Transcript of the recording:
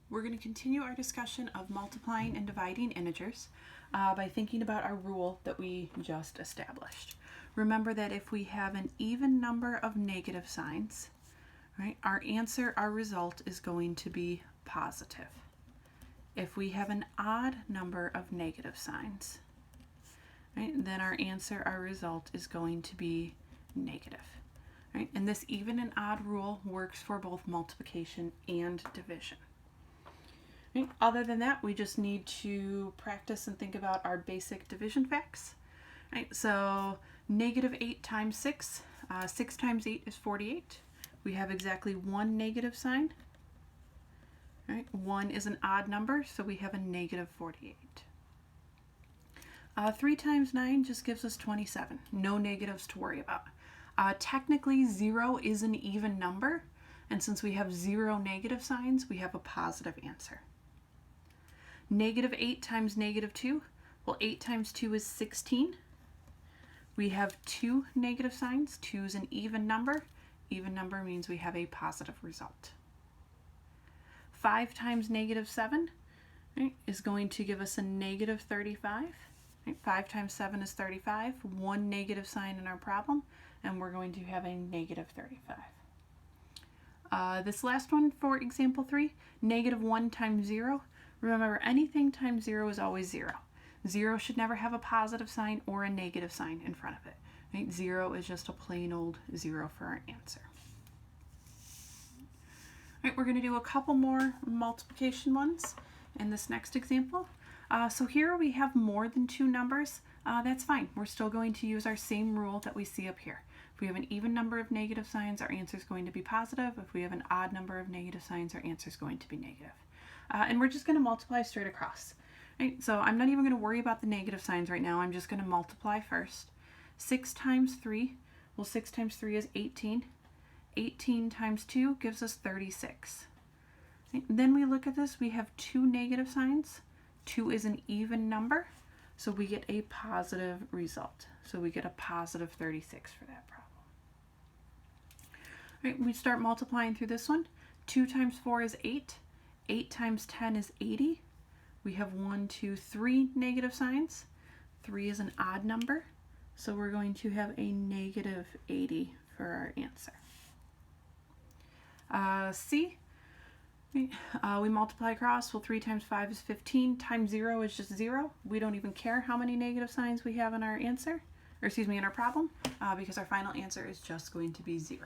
We're going to continue our discussion of multiplying and dividing integers by thinking about our rule that we just established. Remember that if we have an even number of negative signs, right, our answer, our result is going to be positive. If we have an odd number of negative signs, right, then our answer, our result is going to be negative. Right? And this even and odd rule works for both multiplication and division. Right? Other than that, we just need to practice and think about our basic division facts. Right? So negative 8 times 6, 6 times 8 is 48. We have exactly one negative sign. Right? 1 is an odd number, so we have a negative 48. 3 times 9 just gives us 27. No negatives to worry about. Technically, 0 is an even number, and since we have 0 negative signs, we have a positive answer. Negative 8 times negative 2, well, 8 times 2 is 16. We have 2 negative signs. 2 is an even number. Even number means we have a positive result. 5 times negative 7, right, is going to give us a negative 35. Right? 5 times 7 is 35. One negative sign in our problem, and we're going to have a negative 35. This last one for example 3, negative 1 times 0. Remember, anything times 0 is always 0. 0 should never have a positive sign or a negative sign in front of it. Right? 0 is just a plain old 0 for our answer. Right, we're going to do a couple more multiplication ones in this next example. So here we have more than 2 numbers. That's fine. We're still going to use our same rule that we see up here. If we have an even number of negative signs, our answer is going to be positive. If we have an odd number of negative signs, our answer is going to be negative. And we're just going to multiply straight across. Right? So I'm not even going to worry about the negative signs right now. I'm just going to multiply first. 6 times 3, well, 6 times 3 is 18. 18 times 2 gives us 36. Right? Then we look at this, we have 2 negative signs. 2 is an even number, so we get a positive result. So we get a positive 36 for that problem. Right, we start multiplying through this one. 2 times 4 is 8. 8 times 10 is 80. We have 1, 2, 3 negative signs. 3 is an odd number, so we're going to have a negative 80 for our answer. C, we multiply across. Well, 3 times 5 is 15. Times 0 is just 0. We don't even care how many negative signs we have in our answer, or excuse me, in our problem, because our final answer is just going to be 0.